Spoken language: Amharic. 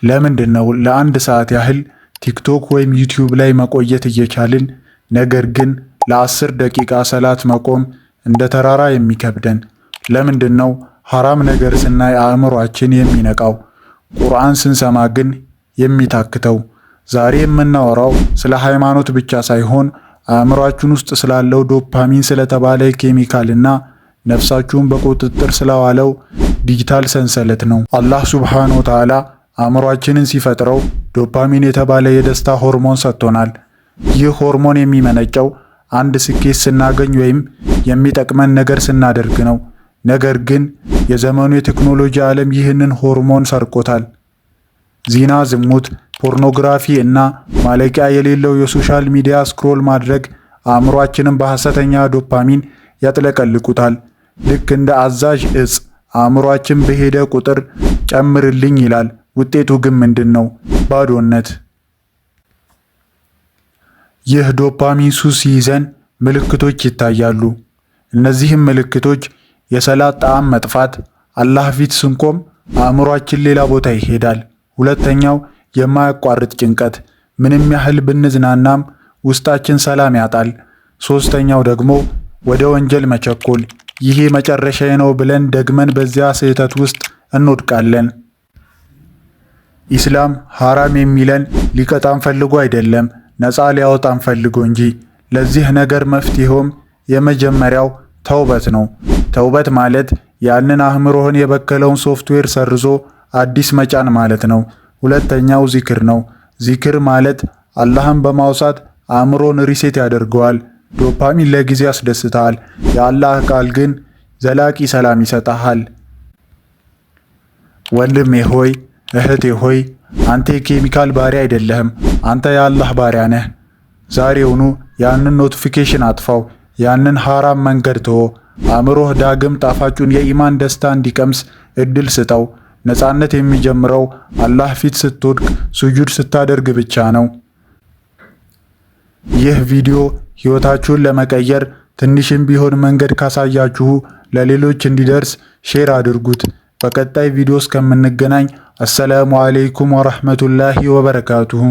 ለምንድነው ለአንድ ሰዓት ያህል ቲክቶክ ወይም ዩቲዩብ ላይ መቆየት እየቻልን ነገር ግን ለ10 ደቂቃ ሰላት መቆም እንደ ተራራ የሚከብደን? ለምንድነው ሐራም ነገር ስናይ አእምሯችን የሚነቃው ቁርአን ስንሰማ ግን የሚታክተው? ዛሬ የምናወራው ስለ ሃይማኖት ብቻ ሳይሆን አእምሯችን ውስጥ ስላለው ዶፓሚን ስለተባለ ኬሚካልና ነፍሳችሁን በቁጥጥር ስለዋለው ዲጂታል ሰንሰለት ነው። አላህ ሱብሓነሁ ወተዓላ አእምሯችንን ሲፈጥረው ዶፓሚን የተባለ የደስታ ሆርሞን ሰጥቶናል። ይህ ሆርሞን የሚመነጨው አንድ ስኬት ስናገኝ ወይም የሚጠቅመን ነገር ስናደርግ ነው። ነገር ግን የዘመኑ የቴክኖሎጂ ዓለም ይህንን ሆርሞን ሰርቆታል። ዚና፣ ዝሙት፣ ፖርኖግራፊ እና ማለቂያ የሌለው የሶሻል ሚዲያ ስክሮል ማድረግ አእምሯችንን በሐሰተኛ ዶፓሚን ያጥለቀልቁታል። ልክ እንደ አዛዥ እጽ አእምሯችን በሄደ ቁጥር ጨምርልኝ ይላል። ውጤቱ ግን ምንድነው? ባዶነት። ይህ ዶፓሚን ሱስ ሲይዘን ምልክቶች ይታያሉ። እነዚህም ምልክቶች የሰላት ጣዕም መጥፋት፣ አላህ ፊት ስንቆም አእምሯችን ሌላ ቦታ ይሄዳል። ሁለተኛው የማያቋርጥ ጭንቀት፣ ምንም ያህል ብንዝናናም ውስጣችን ሰላም ያጣል። ሶስተኛው ደግሞ ወደ ወንጀል መቸኮል፣ ይሄ መጨረሻዬ ነው ብለን ደግመን በዚያ ስህተት ውስጥ እንወድቃለን። ኢስላም ሐራም የሚለን ሊቀጣን ፈልጎ አይደለም፣ ነፃ ሊያወጣን ፈልጎ እንጂ። ለዚህ ነገር መፍትሄውም የመጀመሪያው ተውበት ነው። ተውበት ማለት ያንን አእምሮህን የበከለውን ሶፍትዌር ሰርዞ አዲስ መጫን ማለት ነው። ሁለተኛው ዚክር ነው። ዚክር ማለት አላህን በማውሳት አእምሮን ሪሴት ያደርገዋል። ዶፓሚን ለጊዜ ያስደስታል፣ የአላህ ቃል ግን ዘላቂ ሰላም ይሰጣል። ወንድሜ ሆይ እህቴ ሆይ አንተ የኬሚካል ባሪያ አይደለህም፣ አንተ የአላህ ባሪያ ነህ። ዛሬውኑ ያንን ኖቲፊኬሽን አጥፋው፣ ያንን ሐራም መንገድ ተወው። አእምሮህ ዳግም ጣፋጩን የኢማን ደስታ እንዲቀምስ እድል ስጠው። ነፃነት የሚጀምረው አላህ ፊት ስትወድቅ ሱጁድ ስታደርግ ብቻ ነው። ይህ ቪዲዮ ሕይወታችሁን ለመቀየር ትንሽም ቢሆን መንገድ ካሳያችሁ ለሌሎች እንዲደርስ ሼር አድርጉት። በቀጣይ ቪዲዮ እስከምንገናኝ አሰላሙ አለይኩም ወራህመቱላሂ ወበረካቱሁ።